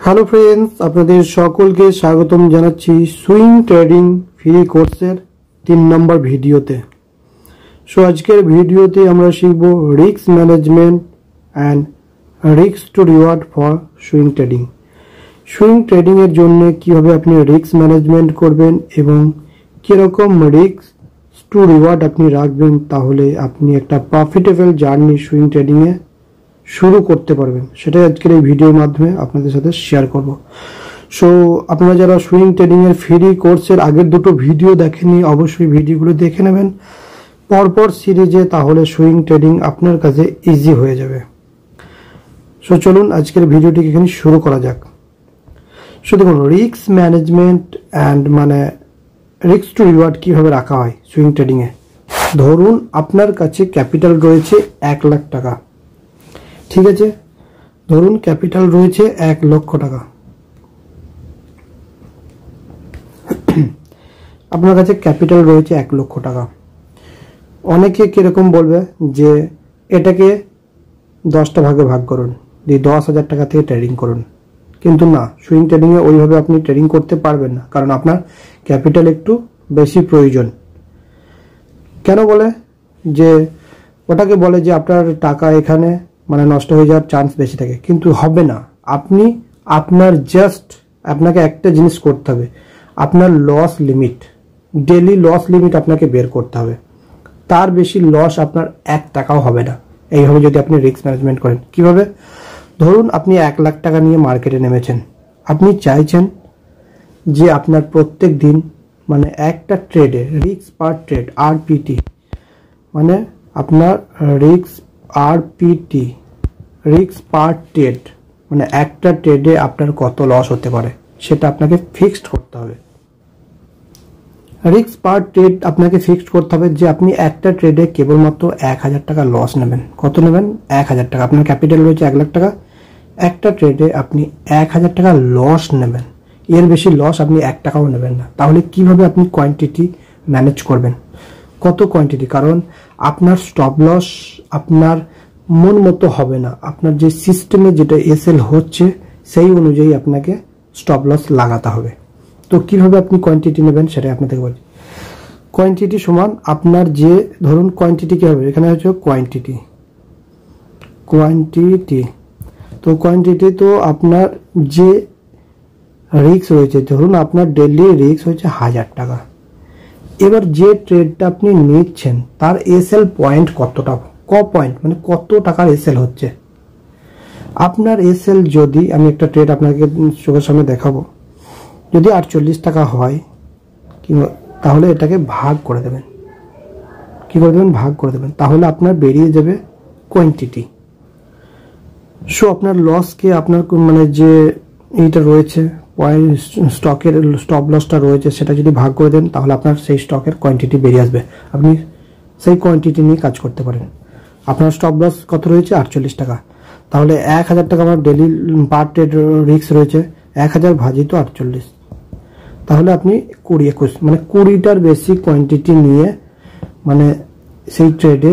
Hello friends, আপনাদের সকলকে স্বাগতম জানাচ্ছি সুইং ট্রেডিং ফ্রি কোর্সের 3 নম্বর ভিডিওতে। আজকের ভিডিওতে আমরা শিখব risk management and risk to reward for swing trading. Swing ট্রেডিংয়ের জন্য কীভাবে আপনি রিস্ক ম্যানেজমেন্ট করবেন এবং কীরকম রিস্ক টু রিওয়ার্ড আপনি রাখবেন, তাহলে আপনি একটা প্রফিটেবল জার্নি সুইং ট্রেডিংয়ে শুরু করতে পারবেন। সেটাই আজকের এই ভিডিওর মাধ্যমে আপনাদের সাথে শেয়ার করব। আপনারা যারা সুইং ট্রেডিংয়ের ফ্রি কোর্সের আগের দুটো ভিডিও দেখেননি, অবশ্যই ভিডিওগুলো দেখে নেবেন পরপর সিরিজে, তাহলে সুইং ট্রেডিং আপনার কাছে ইজি হয়ে যাবে। চলুন আজকের ভিডিওটিকে এখানে শুরু করা যাক। দেখুন, risk management and risk to reward কীভাবে রাখা হয় সুইং ট্রেডিংয়ে। ধরুন আপনার কাছে ক্যাপিটাল রয়েছে 1 লাখ টাকা, ঠিক আছে? ধরুন ক্যাপিটাল রয়েছে 1 লক্ষ টাকা। আপনার কাছে ক্যাপিটাল রয়েছে 1 লক্ষ টাকা। অনেকে কিরকম বলবে যে এটাকে 10টা ভাগে ভাগ করুন, দিয়ে 10,000 টাকা থেকে ট্রেডিং করুন। কিন্তু না, সুইং ট্রেডিংয়ে ওইভাবে আপনি ট্রেডিং করতে পারবেন না, কারণ আপনার ক্যাপিটাল একটু বেশি প্রয়োজন। কেন বলে যে ওটাকে বলে যে আপনার টাকা এখানে নষ্ট হয়ে যাওয়ার চান্স বেশি থাকে, কিন্তু হবে না। আপনাকে একটা জিনিস করতে হবে, আপনার loss limit, daily loss limit আপনাকে বের করতে হবে। তার বেশি লস আপনার 1 টাকাও হবে না এইভাবে যদি আপনি রিস্ক ম্যানেজমেন্ট করেন। কিভাবে? ধরুন আপনি 1 লাখ টাকা নিয়ে মার্কেটে নেমেছেন। আপনি চাইছেন যে আপনার প্রত্যেক দিন একটা ট্রেডে রিস্ক পার ট্রেড আরপিটি, আপনার রিস্ক পার ট্রেড, একটা ট্রেডে আপনার কত লস হতে পারে সেটা আপনাকে ফিক্সড করতে হবে। রিস্ক পার ট্রেড আপনাকে ফিক্সড করতে হবে যে আপনি একটা ট্রেডে কেবলমাত্র 1000 টাকা লস নেবেন। কত নেবেন? 1000 টাকা। আপনার ক্যাপিটাল রয়েছে 1 লাখ টাকা, একটা ট্রেডে আপনি 1000 টাকা লস নেবেন। এর বেশি লস আপনি 1 টাকাও নেবেন না। তাহলে কিভাবে আপনি কোয়ান্টিটি ম্যানেজ করবেন? কত কোয়ান্টিটি? কারণ আপনার স্টপ লস আপনার মন মতো হবে না। আপনার যে সিস্টেমে যেটা এসএল হচ্ছে সেই অনুযায়ী আপনাকে স্টপ লস লাগাতে হবে। তো কিভাবে আপনি কোয়ান্টিটি নেবেন সেটাই আপনাদের বলছি। কোয়ান্টিটি সমান আপনার যে, ধরুন কোয়ান্টিটি কি হবে, এখানে হচ্ছে কোয়ান্টিটি। তো কোয়ান্টিটি তো আপনার যে রিস্ক রয়েছে, ধরুন আপনার ডেইলি রিস্ক হচ্ছে 1000 টাকা। এবার যে ট্রেডটা আপনি নিচ্ছেন তার এসএল পয়েন্ট কতটা, পয়েন্ট কত টাকার এসএল হচ্ছে। আপনার এসএল যদি, আমি একটা ট্রেড আপনাকে চোখের সামনে দেখাবো, যদি 48 টাকা হয়, তাহলে এটাকে ভাগ করে দেবেন। কি করে দেবেন? ভাগ করে দেবেন। তাহলে আপনার বেরিয়ে যাবে কোয়ান্টিটি। আপনার লসকে আপনার যে এইটা রয়েছে স্টকের স্টপ লসটা রয়েছে, সেটা যদি ভাগ করে দেন তাহলে আপনার সেই স্টকের কোয়ান্টিটি বেরিয়ে আসবে। আপনি সেই কোয়ান্টিটি নিয়ে কাজ করতে পারেন। আপনার স্টপ লস কত রয়েছে? 48 টাকা। তাহলে 1000 টাকা আমার ডেলি পার ট্রেড রিস্ক রয়েছে, 1000 ভাজিত 48, তাহলে আপনি 20-21 20টার বেশি কোয়ান্টিটি নিয়ে সেই ট্রেডে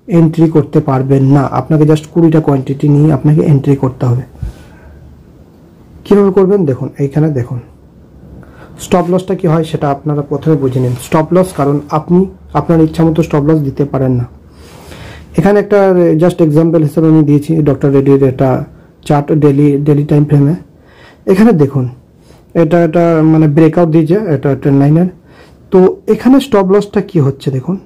এন্ট্রি করতে পারবেন না। আপনাকে জাস্ট 20টা কোয়ান্টিটি নিয়ে আপনাকে এন্ট্রি করতে হবে। কিভাবে করবেন দেখুন, এইখানে দেখুন স্টপ লসটা কি হয় সেটা আপনারা প্রথমে বুঝে নিন। স্টপ লস, কারণ আপনি আপনার ইচ্ছা মতো স্টপ লস দিতে পারেন না। এখানে একটা জাস্ট এক্সাম্পল হিসেবে আমি দিয়েছি ডক্টর রেড্ডির এটা চার্ট ডেলি টাইম ফ্রেমে। এখানে দেখুন এটা ব্রেকআউট দিয়েছে, এটা ট্রেন্ড লাইনের। তো এখানে স্টপ লসটা কি হচ্ছে দেখুন,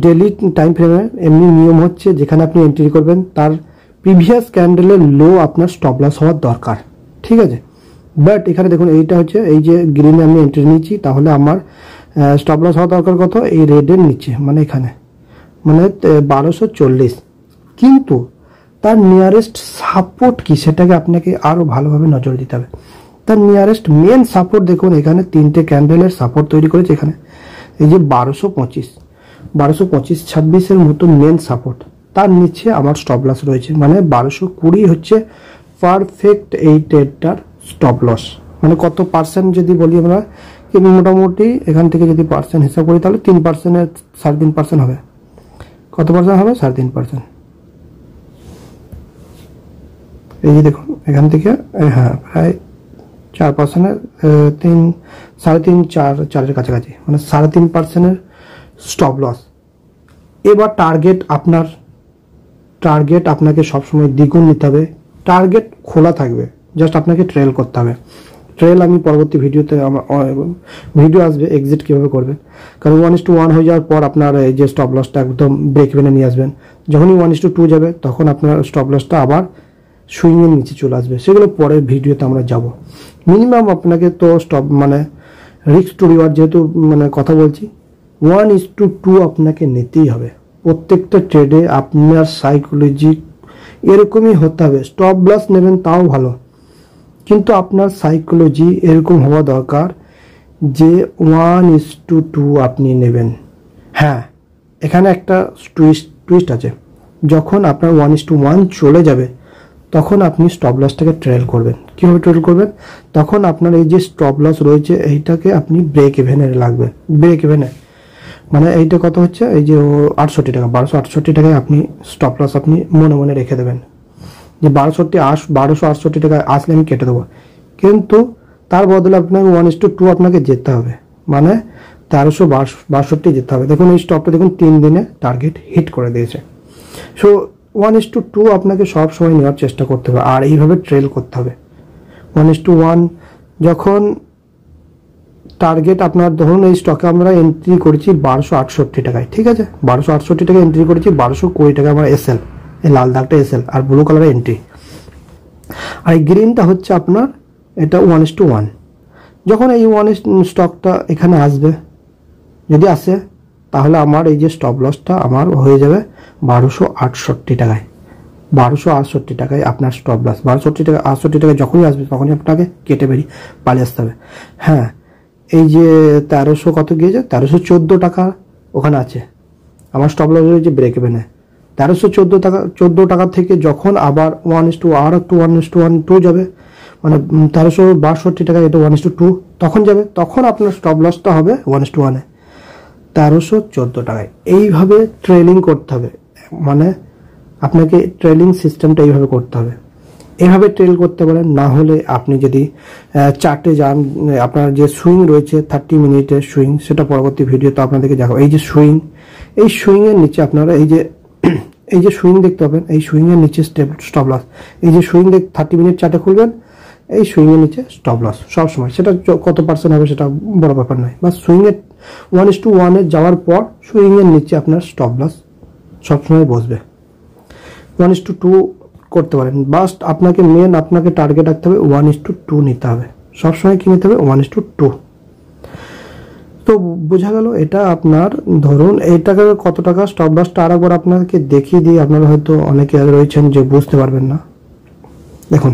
ডেলি টাইম ফ্রেমে এমনি নিয়ম হচ্ছে যেখানে আপনি এন্ট্রি করবেন তার প্রিভিয়াস ক্যান্ডেলের লো আপনার স্টপ লস হওয়ার দরকার, ঠিক আছে? বাট এখানে দেখুন এইটা হচ্ছে, এই যে গ্রিনে আমি এন্ট্রি নিচ্ছি, তাহলে আমার স্টপ লস হওয়া দরকার কত? এই রেডের নিচে, এখানে 1240। কিন্তু তার নিয়ারেস্ট সাপোর্ট কি সেটাকে আপনাকে আরো ভালোভাবে নজর দিতে হবে। তার নিয়ারেস্ট মেন সাপোর্ট দেখুন, এখানে 3টে ক্যান্ডেলের সাপোর্ট তৈরি করেছে। এখানে এই যে 1225-26 মতো মেন সাপোর্ট, তার নিচে আমার স্টপ লস রয়েছে। 1220 হচ্ছে পারফেক্ট এই ট্রেডটার স্টপ লস। কত পার্সেন্ট যদি বলি আমরা, মোটামুটি এখান থেকে যদি পার্সেন্ট হিসাব করি তাহলে 3%-এর 3.5% হবে। কত পার্সেন্ট হবে? 3.5%। এই যে দেখুন এখান থেকে হ্যাঁ প্রায় 4%, 3.5-4-4-4-এর কাছাকাছি, মানে 3.5% স্টপ লস। এবার টার্গেট আপনাকে সবসময় দ্বিগুণ নিতে হবে। টার্গেট খোলা থাকবে, জাস্ট আপনাকে ট্রেল করতে হবে। ট্রেল আমি পরবর্তী ভিডিওতে আমার ভিডিও আসবে এক্সিট কীভাবে করবেন, কারণ 1:1 হয়ে যাওয়ার পর আপনার এই যে স্টপ লসটা একদম ব্রেক ইভেনে নিয়ে আসবেন। যখনই 1:2 যাবে তখন আপনার স্টপ লসটা আবার সুইংয়ের নিচে চলে আসবে, সেগুলো পরের ভিডিওতে আমরা যাব। মিনিমাম আপনাকে তো স্টপ মানে রিস্ক টু রিওয়ার্ড যেহেতু মানে কথা বলছি, 1:2 আপনাকে নিতেই হবে। প্রত্যেকটা ট্রেডে আপনার সাইকোলজি এরকমই হতে হবে। স্টপ লস নেবেন তাও ভালো, কিন্তু আপনার সাইকোলজি এরকম হওয়া দরকার যে 1:2 আপনি নেবেন। হ্যাঁ, এখানে একটা টুইস্ট আছে। যখন আপনার 1:1 চলে যাবে তখন আপনি স্টপ লসটাকে ট্রেল করবেন। কীভাবে ট্রেল করবেন? তখন আপনার এই যে স্টপ লস রয়েছে এইটাকে আপনি ব্রেক ইভেনে লাগবেন। ব্রেক ইভেনে মানে এইটা কত হচ্ছে, এই যে 68 টাকা, 1268 টাকায় আপনি স্টপ লস আপনি মনে মনে রেখে দেবেন যে 1268 টাকা আসলে আমি কেটে দেবো। কিন্তু তার বদলে আপনাকে 1:2 আপনাকে যেতে হবে, মানে 1362 যেতে হবে। দেখুন এই স্টপটা দেখুন 3 দিনে টার্গেট হিট করে দিয়েছে। সো 1:2 আপনাকে সব সময় নেওয়ার চেষ্টা করতে হবে, আর এইভাবে ট্রেল করতে হবে। 1:1 যখন টার্গেট আপনার, ধরুন এই স্টকে আমরা এন্ট্রি করেছি 1268 টাকায়, ঠিক আছে, 1268 টাকায় এন্ট্রি করেছি, 1220 টাকা আমার এসএল, এই লাল দাগটা এসএল আর ব্লু কালারের এন্ট্রি, আর এই গ্রিনটা হচ্ছে আপনার এটা 1:1। যখন এই স্টকটা এখানে আসবে, যদি আসে তাহলে আমার এই যে স্টপ লসটা আমার হয়ে যাবে 1268 টাকায়। 1268 টাকায় আপনার স্টপ লস। 1268 টাকায় যখনই আসবে তখনই আপনাকে কেটে বেরিয়ে পালিয়ে আসতে হবে। হ্যাঁ, এই যে 1300 কত গিয়েছে, 1314 টাকা ওখানে আছে আমার স্টপ লস রয়েছে ব্রেক ইভেনে। 1314 টাকা থেকে যখন আবার 1:1 যাবে, মানে 1362 টাকা, এটা 1:2 তখন যাবে, তখন আপনার স্টপ লসটা হবে 1:1 1314 টাকায়। এইভাবে ট্রেলিং করতে হবে, মানে আপনাকে ট্রেলিং সিস্টেমটা এইভাবে করতে হবে। এভাবে ট্রেল করতে পারেন। না হলে আপনি যদি চার্টে যান, আপনার যে সুইং রয়েছে 30 মিনিটের সুইং, সেটা পরবর্তী ভিডিওতে আপনাদেরকে দেখাবো। এই যে সুইং, এই সুইংয়ের নিচে আপনারা এই যে সুইং দেখতে পাবেন, এই সুইংয়ের নিচে স্টপ লস। এই যে সুইং 30 মিনিট চার্টে খুলবেন, এই সুইংয়ের নিচে স্টপ লস সবসময়। সেটা কত পার্সেন্ট হবে সেটা বড় ব্যাপার নয়, বা সুইংয়ের 1:1 যাওয়ার পর সুইংয়ের নিচে আপনার স্টপ লস সবসময় বসবে। 1:2 করতে পারেন, বাস্ট আপনাকে টার্গেট রাখতে হবে 1:2 নিতে হবে সবসময়। কি নিতে হবে? 1:2। তো বোঝা গেল এটা আপনার, ধরুন এইটাকে কত টাকা স্টপ লসটা আরেকবার আপনাকে দেখিয়ে দিই। আপনারা হয়তো অনেকে রয়েছেন যে বুঝতে পারবেন না। দেখুন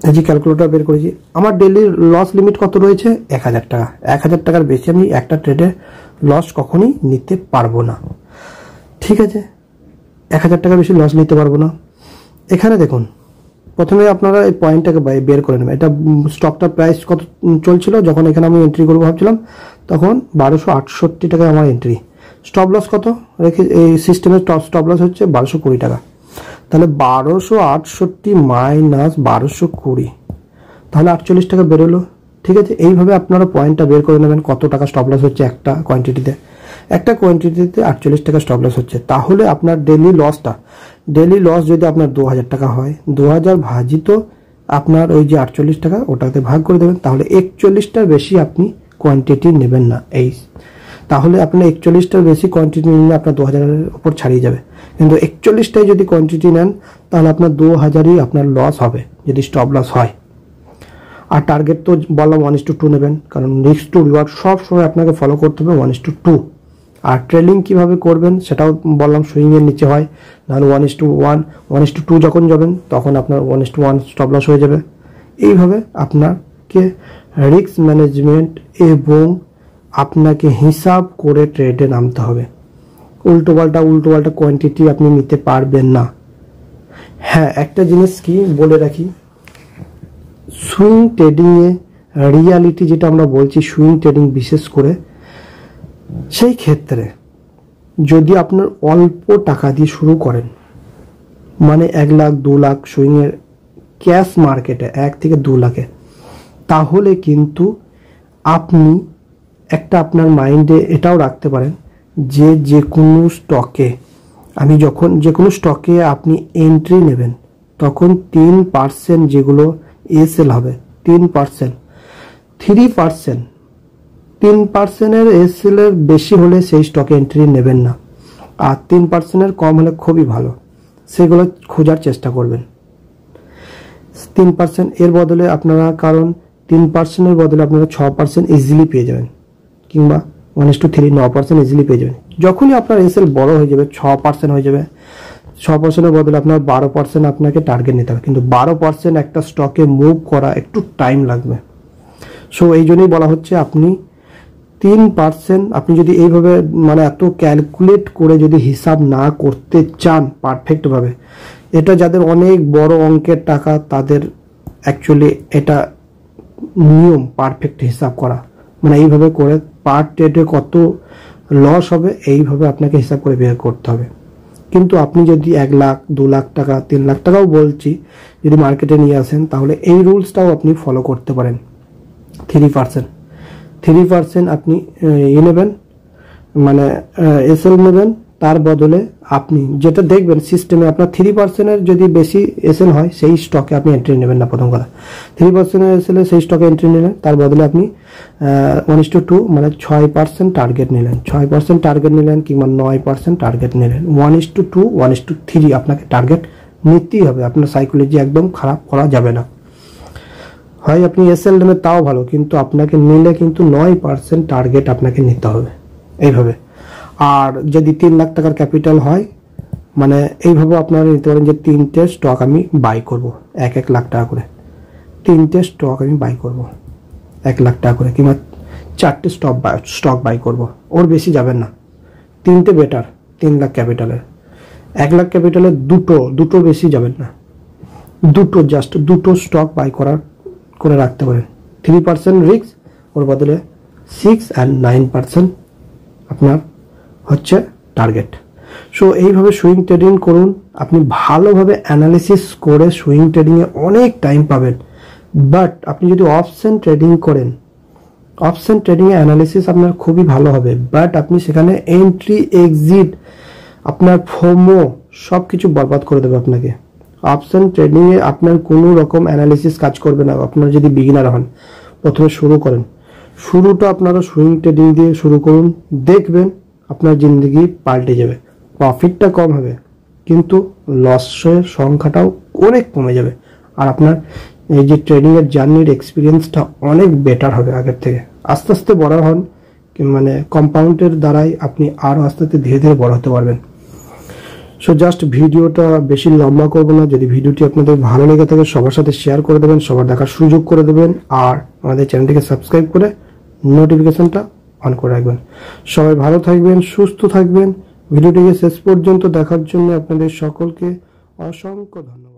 এই যে ক্যালকুলেটর বের করেছি, আমার ডেইলি লস লিমিট কত রয়েছে? 1000 টাকা। 1000 টাকার বেশি আমি একটা ট্রেডে লস কখনই নিতে পারবো না, ঠিক আছে? 1000 টাকার বেশি লস নিতে পারবো না। এখানে দেখুন, প্রথমে আপনারা এই পয়েন্টটাকে বের করে নেবেন। এটা স্টকটা প্রাইস কত চলছিল যখন এখানে আমি এন্ট্রি করবো ভাবছিলাম, তখন 1268 টাকায় আমার এন্ট্রি। স্টপ লস কত রেখে এই সিস্টেমের স্টপ লস হচ্ছে 1220 টাকা। তাহলে 1268 মাইনাস 1220, তাহলে 48 টাকা বেরোলো, ঠিক আছে? এইভাবে আপনারা পয়েন্টটা বের করে নেবেন কত টাকা স্টপ লস হচ্ছে একটা কোয়ান্টিটিতে। 48 টাকা স্টপ লস হচ্ছে, তাহলে আপনার ডেইলি লস যদি আপনার 2000 টাকা হয়, 2000 ভাজিত আপনার ওই যে 48 টাকা, ওটাতে ভাগ করে দেবেন। তাহলে 41টার বেশি আপনি কোয়ান্টিটি নেবেন না। তাহলে আপনার 41টার বেশি কোয়ান্টিটি নিলে আপনার 2000-এর উপর ছাড়িয়ে যাবে। কিন্তু 41টাই যদি কোয়ান্টিটি নেন তাহলে আপনার 2000-ই আপনার লস হবে যদি স্টপ লস হয়। আর টার্গেট তো বললাম 1:2 নেবেন, কারণ রিস্ক টু রিওয়ার্ড সব সময় আপনাকে ফলো করতে হবে 1:2। আর ট্রেলিং কিভাবে করবেন সেটাও বললাম, সুইংয়ের নিচে হয়, নাহলে 1:1 1:2 যখন যাবেন তখন আপনার 1:1 স্টপ লস হয়ে যাবে। এইভাবে আপনাকে রিস্ক ম্যানেজমেন্ট এবং আপনাকে হিসাব করে ট্রেডে নামতে হবে। উল্টো পাল্টা কোয়ান্টিটি আপনি নিতে পারবেন না। হ্যাঁ, একটা জিনিস কি বলে রাখি, সুইং ট্রেডিংয়ে রিয়ালিটি যেটা আমরা বলছি, সুইং ট্রেডিং বিশেষ করে, সেই ক্ষেত্রে যদি আপনার অল্প টাকা দিয়ে শুরু করেন মানে 1 লাখ 2 লাখ সুইংয়ের ক্যাশ মার্কেটে 1 থেকে 2 লাখে, তাহলে কিন্তু আপনি একটা আপনার মাইন্ডে এটাও রাখতে পারেন যে কোনো স্টকে, আমি যখন যে কোনো স্টকে আপনি এন্ট্রি নেবেন তখন 3% যেগুলো এসএল হবে, 3%, 3%এর এসএল এর বেশি হলে সেই স্টকে এন্ট্রি নেবেন না, আর 3%এর কম হলে খুবই ভালো, সেগুলো খোঁজার চেষ্টা করবেন। 3% এর বদলে আপনারা, কারণ 3%-এর বদলে আপনারা 6% ইজিলি পেয়ে যাবেন, কিংবা 1:3 9% ইজিলি পেয়ে যাবেন। যখনই আপনার এসএল বড় হয়ে যাবে, 6% হয়ে যাবে, 6%-এর বদলে আপনার 12% আপনাকে টার্গেট নিতে হবে, কিন্তু 12% একটা স্টকে মুভ করা একটু টাইম লাগবে। সো এই জন্যই বলা হচ্ছে আপনি 3%, আপনি যদি এইভাবে মানে এত ক্যালকুলেট করে যদি হিসাব না করতে চান পারফেক্টভাবে, এটা যাদের অনেক বড় অঙ্কের টাকা তাদের অ্যাকচুয়ালি এটা নিয়ম পারফেক্ট হিসাব করা, মানে এইভাবে করে পার ট্রেডে কত লস হবে এইভাবে আপনাকে হিসাব করে বের করতে হবে। কিন্তু আপনি যদি 1 লাখ 2 লাখ টাকা 3 লাখ টাকাও বলছি যদি মার্কেটে নিয়ে আসেন, তাহলে এই রুলসটাও আপনি ফলো করতে পারেন। 3% আপনি নেবেন, মানে এসএল নেবেন, তার বদলে আপনি যেটা দেখবেন সিস্টেমে আপনার 3%-এর যদি বেশি এসএল হয় সেই স্টকে আপনি এন্ট্রি নেবেন না। প্রথম কথা, 3%-এর এসএল সেই স্টকে এন্ট্রি নিলেন, তার বদলে আপনি 1:2 মানে 6% টার্গেট নিলেন, 6% টার্গেট নিলেন, কিংবা 9% টার্গেট নিলেন। 1:2 1:3 আপনাকে টার্গেট নিতেই হবে, আপনার সাইকোলজি একদম খারাপ করা যাবে না। হয় আপনি এসএল নেবেন তাও ভালো, কিন্তু আপনাকে নিলে কিন্তু 9% টার্গেট আপনাকে নিতে হবে এইভাবে। আর যদি 3 লাখ টাকার ক্যাপিটাল হয়, মানে এইভাবে আপনারা নিতে পারেন যে 3টে স্টক আমি বাই করব 1 লাখ টাকা করে, 3টে স্টক আমি বাই করব 1 লাখ টাকা করে, কিংবা 4টে স্টক বাই করব, ওর বেশি যাবেন না, 3টে বেটার। 3 লাখ ক্যাপিটালের, 1 লাখ ক্যাপিটালের দুটো বেশি যাবেন না, জাস্ট দুটো স্টক বাই করে রাখতে পারেন। 3% রিস্ক, ওর বদলে 6 and 9% আপনার হচ্ছে টার্গেট। সো এইভাবে সুইং ট্রেডিং করুন, আপনি ভালোভাবে অ্যানালিসিস করে সুইং ট্রেডিংয়ে অনেক টাইম পাবেন। বাট আপনি যদি অপশন ট্রেডিং করেন, অপশন ট্রেডিংয়ে অ্যানালিসিস আপনার খুবই ভালো হবে, বাট আপনি সেখানে এন্ট্রি এক্সিট, আপনার ফোমো সব কিছু বরবাদ করে দেবে আপনাকে। অপশন ট্রেডিংয়ে আপনার কোনো রকম অ্যানালিসিস কাজ করবে না। আপনারা যদি বিগিনার হন, প্রথমে শুরু করেন, শুরুটা আপনারা সুইং ট্রেডিং দিয়ে শুরু করুন, দেখবেন আপনার জিন্দগি পাল্টে যাবে। প্রফিটটা কম হবে কিন্তু লসের সংখ্যাটাও অনেক কমে যাবে, আর আপনার এই যে ট্রেডিং এর জার্নির এক্সপিরিয়েন্সটা অনেক বেটার হবে আগের থেকে। আস্তে আস্তে বড় হন, মানে কম্পাউন্ডের দ্বারাই আপনি আরো আস্তে আস্তে ধীরে ধীরে বড় হতে পারবেন। সো জাস্ট ভিডিওটা বেশি লম্বা করবো না, যদি ভিডিওটি আপনাদের ভালো লেগে থাকে সবার সাথে শেয়ার করে দেবেন, সবার দেখার সুযোগ করে দেবেন, আর আমাদের চ্যানেলটিকে সাবস্ক্রাইব করে নোটিফিকেশনটা অন করে রাখবেন। সবাই ভালো থাকবেন, সুস্থ থাকবেন। ভিডিওটিকে শেষ পর্যন্ত দেখার জন্য আপনাদের সকলকে অসংখ্য ধন্যবাদ।